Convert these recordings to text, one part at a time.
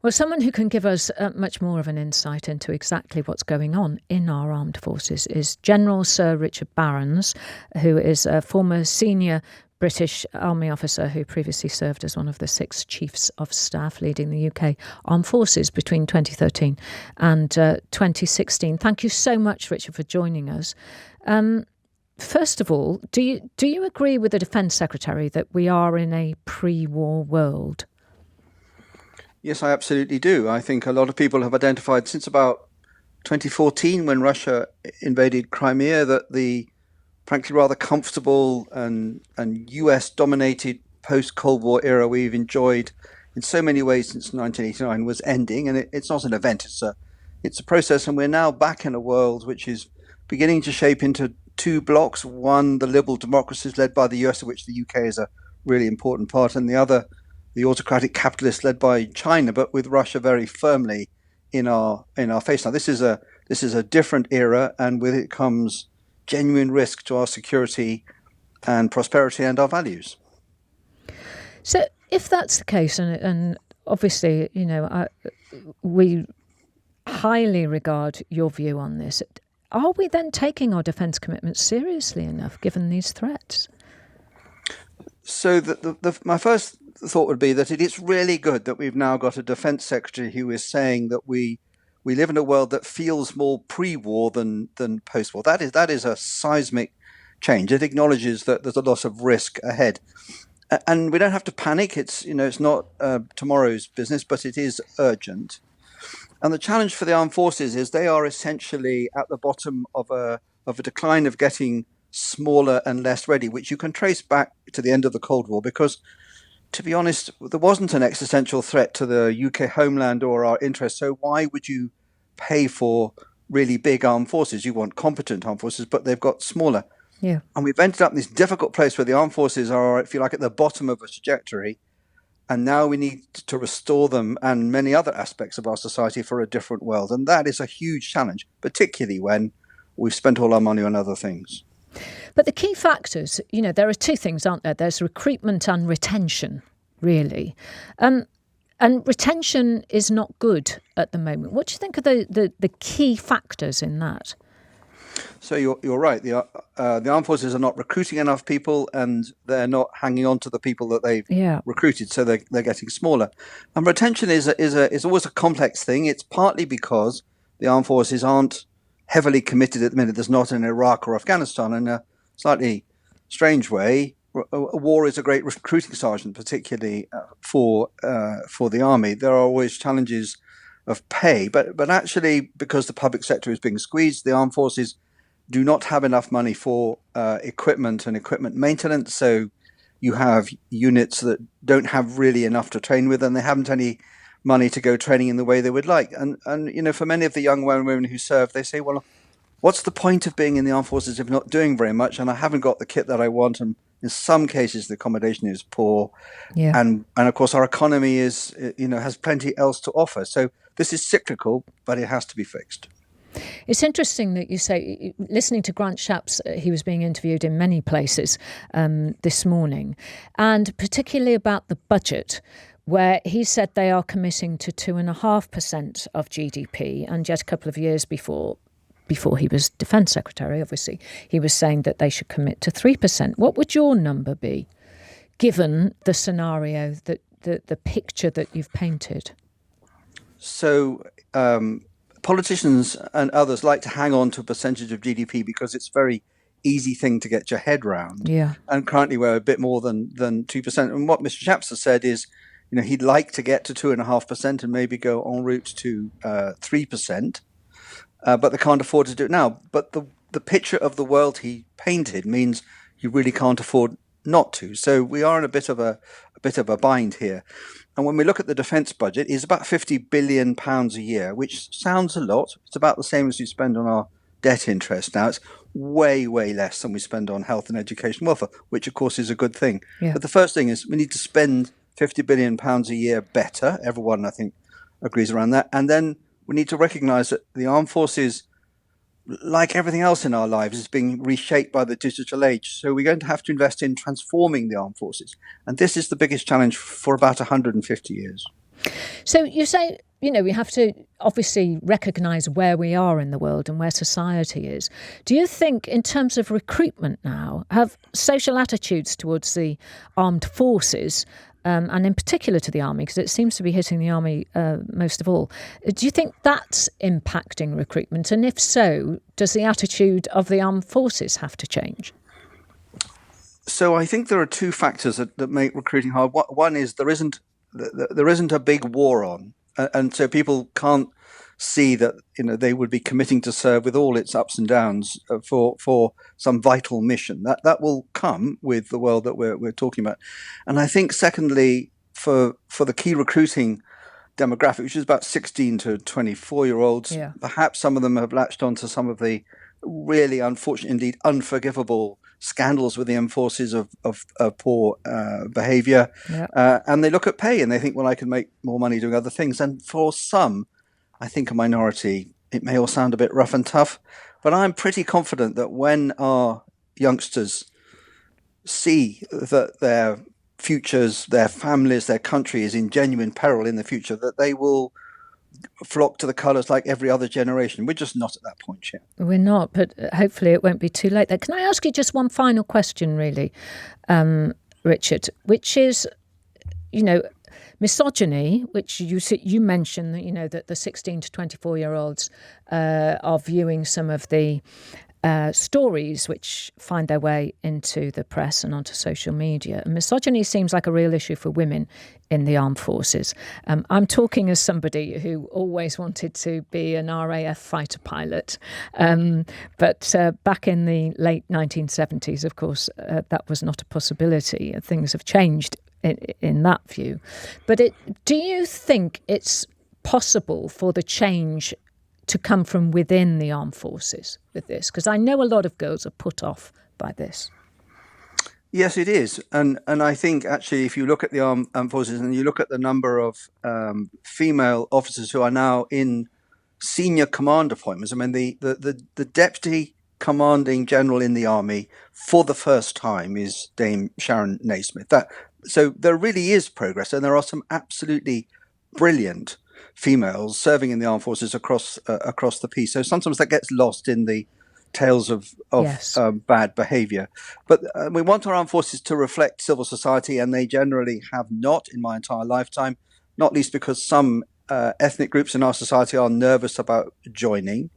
Well, someone who can give us much more of an insight into exactly what's going on in our armed forces is General Sir Richard Barrons, who is a former senior British Army officer who previously served as one of the 6 chiefs of staff leading the UK armed forces between 2013 and 2016. Thank you so much, Richard, for joining us. First of all, do you agree with the Defence Secretary that we are in a pre-war world? Yes, I absolutely do. I think a lot of people have identified since about 2014, when Russia invaded Crimea, that the frankly rather comfortable and US-dominated post-Cold War era we've enjoyed in so many ways since 1989 was ending. And it's not an event, it's a process. And we're now back in a world which is beginning to shape into 2 blocks. One, the liberal democracies led by the US, of which the UK is a really important part, and the other, the autocratic capitalists led by China, but with Russia very firmly in our face. Now, this is a different era, and with it comes genuine risk to our security and prosperity and our values. So, if that's the case, and obviously, we highly regard your view on this, are we then taking our defence commitments seriously enough, given these threats? So, my first thought would be that it is really good that we've now got a defence secretary who is saying that we live in a world that feels more pre-war than post-war. That is a seismic change. It acknowledges that there's a lot of risk ahead, and we don't have to panic. It's not tomorrow's business, but it is urgent. And the challenge for the armed forces is they are essentially at the bottom of a decline of getting smaller and less ready, which you can trace back to the end of the Cold War, because, to be honest, there wasn't an existential threat to the UK homeland or our interests. So why would you pay for really big armed forces? You want competent armed forces, but they've got smaller. Yeah. And we've ended up in this difficult place where the armed forces are, if you like, at the bottom of a trajectory. And now we need to restore them and many other aspects of our society for a different world. And that is a huge challenge, particularly when we've spent all our money on other things. But the key factors, there are 2 things, aren't there? There's recruitment and retention, really. And retention is not good at the moment. What do you think are the key factors in that? So you're right. The armed forces are not recruiting enough people, and they're not hanging on to the people that they've recruited. So they're getting smaller. And retention is always a complex thing. It's partly because the armed forces aren't heavily committed at the minute. There's not in Iraq or Afghanistan. In a slightly strange way, a war is a great recruiting sergeant, particularly for the army. There are always challenges of pay, but actually, because the public sector is being squeezed, the armed forces do not have enough money for equipment and equipment maintenance. So you have units that don't have really enough to train with, and they haven't any money to go training in the way they would like. And for many of the young men and women who serve, they say, well, what's the point of being in the armed forces if not doing very much? And I haven't got the kit that I want. And in some cases, the accommodation is poor. Yeah. And of course, our economy is, has plenty else to offer. So this is cyclical, but it has to be fixed. It's interesting that you say, listening to Grant Shapps, he was being interviewed in many places this morning, and particularly about the budget, where he said they are committing to 2.5% of GDP, and just a couple of years before he was Defence Secretary, obviously, he was saying that they should commit to 3%. What would your number be, given the scenario, that the picture that you've painted? So politicians and others like to hang on to a percentage of GDP because it's a very easy thing to get your head round. Yeah. And currently we're a bit more than 2%. And what Mr. Shapps has said is, he'd like to get to 2.5% and maybe go en route to 3%, but they can't afford to do it now. But the picture of the world he painted means you really can't afford not to. So we are in a bit of a bind here. And when we look at the defence budget, it's about £50 billion a year, which sounds a lot. It's about the same as we spend on our debt interest now. It's way, way less than we spend on health and education welfare, which of course is a good thing. Yeah. But the first thing is we need to spend £50 billion a year better. Everyone, I think, agrees around that. And then we need to recognise that the armed forces, like everything else in our lives, is being reshaped by the digital age. So we're going to have to invest in transforming the armed forces. And this is the biggest challenge for about 150 years. So you say, we have to obviously recognise where we are in the world and where society is. Do you think, in terms of recruitment now, have social attitudes towards the armed forces, and in particular to the army, because it seems to be hitting the army most of all, do you think that's impacting recruitment? And if so, does the attitude of the armed forces have to change? So I think there are two factors that make recruiting hard. One is there isn't a big war on, and so people can't see that they would be committing to serve with all its ups and downs for some vital mission. That will come with the world that we're talking about. And I think secondly, for the key recruiting demographic, which is about 16 to 24-year-olds, perhaps some of them have latched onto some of the really unfortunate, indeed unforgivable scandals with the armed forces of poor behaviour. And they look at pay and they think, well, I can make more money doing other things. And for some, I think a minority, it may all sound a bit rough and tough, but I'm pretty confident that when our youngsters see that their futures, their families, their country is in genuine peril in the future, that they will flock to the colours like every other generation. We're just not at that point yet. We're not, but hopefully it won't be too late there. Can I ask you just one final question, really, Richard, which is, misogyny, which you mentioned that, that the 16 to 24-year-olds are viewing some of the stories which find their way into the press and onto social media. And misogyny seems like a real issue for women in the armed forces. I'm talking as somebody who always wanted to be an RAF fighter pilot. But back in the late 1970s, of course, that was not a possibility. Things have changed in that view. But do you think it's possible for the change to come from within the armed forces with this? Because I know a lot of girls are put off by this. Yes, it is. And I think actually if you look at the armed forces and you look at the number of female officers who are now in senior command appointments, I mean, the deputy commanding general in the army for the first time is Dame Sharon Naismith. So there really is progress, and there are some absolutely brilliant females serving in the armed forces across the piece. So sometimes that gets lost in the tales of bad behaviour. But we want our armed forces to reflect civil society, and they generally have not in my entire lifetime, not least because some ethnic groups in our society are nervous about joining.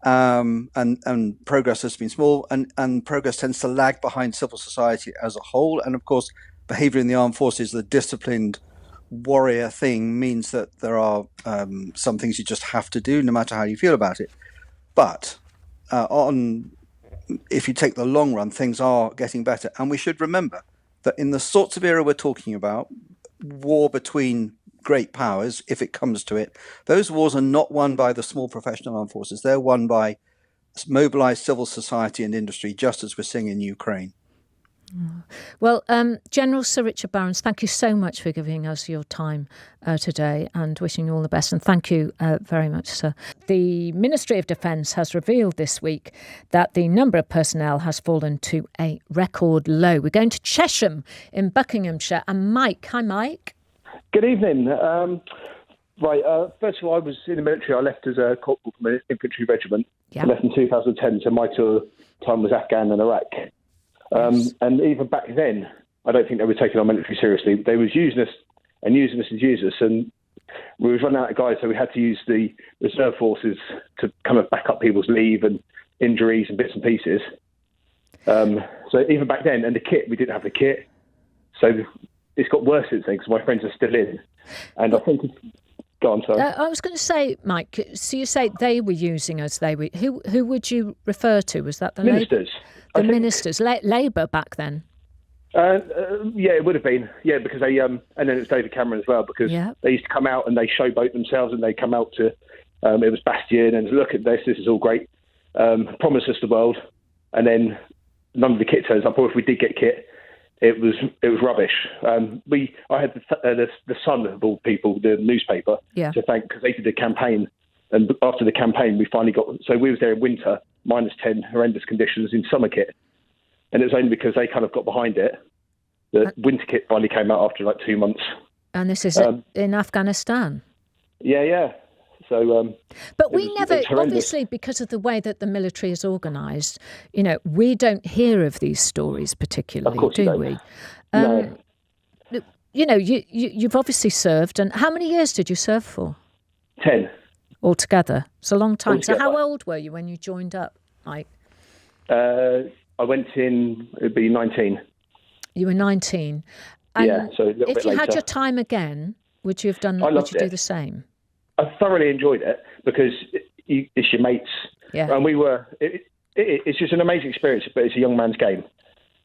And progress has been small, and progress tends to lag behind civil society as a whole. And of course, behaviour in the armed forces, the disciplined warrior thing, means that there are some things you just have to do no matter how you feel about it. But if you take the long run, things are getting better. And we should remember that in the sorts of era we're talking about, war between great powers, if it comes to it, those wars are not won by the small professional armed forces. They're won by mobilized civil society and industry, just as we're seeing in Ukraine. Well, General Sir Richard Barrons, thank you so much for giving us your time today, and wishing you all the best. And thank you very much, sir. The Ministry of Defence has revealed this week that the number of personnel has fallen to a record low. We're going to Chesham in Buckinghamshire. And Mike, hi Mike. Good evening. First of all, I was in the military. I left as a corporal from an infantry regiment. I left in 2010, so my tour time was Afghan and Iraq. And even back then, I don't think they were taking our military seriously. They was using us, and we was running out of guys, so we had to use the reserve forces to kind of back up people's leave and injuries and bits and pieces. So even back then, and the kit, we didn't have the kit. So it's got worse since then, because my friends are still in. And I think... Go on, sorry. I was going to say, Mike, so you say they were using us. Who would you refer to? Was that the ministers? Ministers, Labour back then. Yeah, it would have been. Yeah, because they and then it was David Cameron as well, because they used to come out and they showboat themselves, and they come out to it was Bastion and look at this is all great, promise us the world, and then none of the kit turns up, or if we did get kit, it was rubbish. I had the Sun of all people, the newspaper, to thank, because they did a campaign, and after the campaign we finally got. So we was there in winter, -10, horrendous conditions in summer kit, and it was only because they kind of got behind it that winter kit finally came out after like 2 months. And this is in Afghanistan? Yeah. So, but we never, obviously, because of the way that the military is organised, we don't hear of these stories particularly, do we? No. You've obviously served, and how many years did you serve for? 10. Altogether? It's a long time. Altogether. So how old were you when you joined up, Mike? I went in, it'd be 19. You were 19. And yeah, so a little bit later. If you had your time again, would you have done? Would you do the same? I thoroughly enjoyed it because it's your mates. Yeah. And we were, it's just an amazing experience, but it's a young man's game.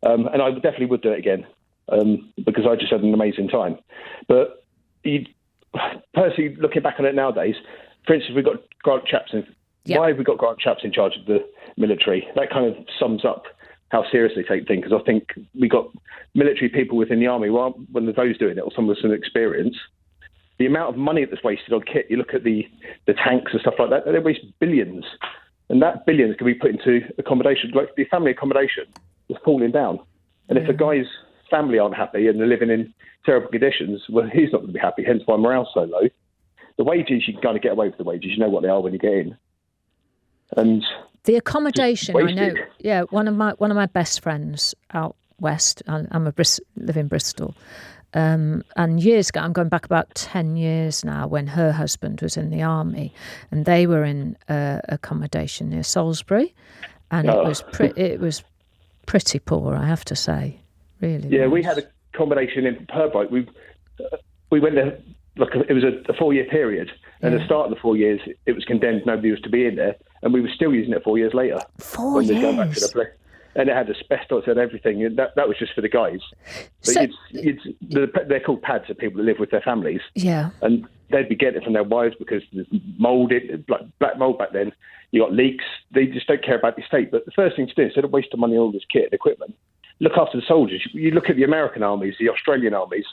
And I definitely would do it again because I just had an amazing time. But personally, looking back on it nowadays, for instance, we've got Grant Chaps in. Yep. Why have we got Grant Chaps in charge of the military? That kind of sums up how serious they take things. Because I think we got military people within the army, well, when those doing it, or some with some experience, the amount of money that's wasted on kit, you look at the tanks and stuff like that, they waste billions. And that billions can be put into accommodation. Like the family accommodation is falling down. And if a guy's family aren't happy and they're living in terrible conditions, well, he's not going to be happy, hence why morale's so low. The wages, you can kind of get away with the wages. You know what they are when you get in. And the accommodation, I know. Yeah, one of my best friends out west. Live in Bristol, and years ago, I'm going back about 10 years now, when her husband was in the army, and they were in accommodation near Salisbury, and it was pretty poor, I have to say. Really. Yeah, we had accommodation in Purbright. We went there. Look, it was a 4-year period, and at the start of the 4 years, it was condemned. Nobody was to be in there, and we were still using it 4 years later. 4 years. Going back to the place. And it had asbestos and everything. And that was just for the guys. But they're called pads of people that live with their families. Yeah. And they'd be getting it from their wives because there's mould, like black mould back then. You got leaks. They just don't care about the estate. But the first thing to do, instead of wasting money on all this kit and equipment, look after the soldiers. You look at the American armies, the Australian armies.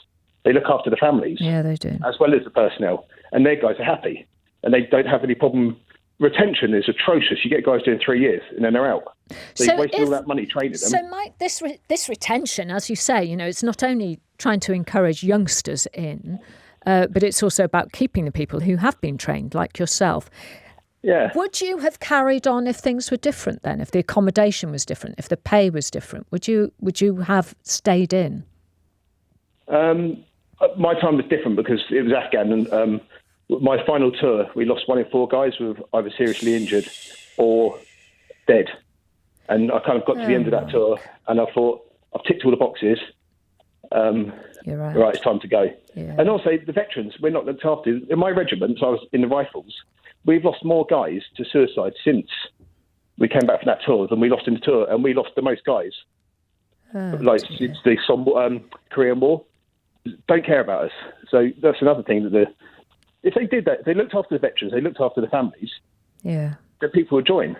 They look after the families. Yeah, they do. As well as the personnel. And their guys are happy. And they don't have any problem. Retention is atrocious. You get guys doing 3 years and then they're out. So you've wasted all that money training them. So, Mike, this retention, as you say, it's not only trying to encourage youngsters in, but it's also about keeping the people who have been trained, like yourself. Yeah. Would you have carried on if things were different then? If the accommodation was different, if the pay was different, would you have stayed in? My time was different because it was Afghan, and my final tour, we lost 1 in 4 guys who were either seriously injured or dead. And I kind of got to the end of that tour, and I thought, I've ticked all the boxes. You're right. Right, it's time to go. Yeah. And also, the veterans, we're not looked after. In my regiment, I was in the Rifles, we've lost more guys to suicide since we came back from that tour than we lost in the tour, and we lost the most guys. It's the Korean War. Don't care about us. So that's another thing that if they did that, if they looked after the veterans, they looked after the families, then people would join.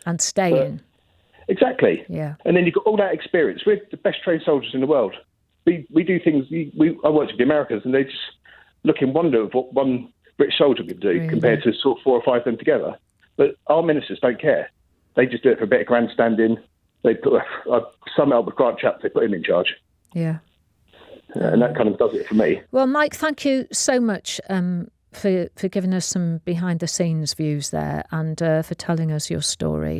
And stay in. Exactly. Yeah. And then you've got all that experience. We're the best trained soldiers in the world. We do things, I worked with the Americans, and they just look in wonder of what one British soldier could do compared to sort of 4 or 5 of them together. But our ministers don't care. They just do it for a bit of grandstanding. They put some help with Grant Chaps, they put him in charge. Yeah. And that kind of does it for me. Well, Mike, thank you so much for giving us some behind-the-scenes views there, and for telling us your story.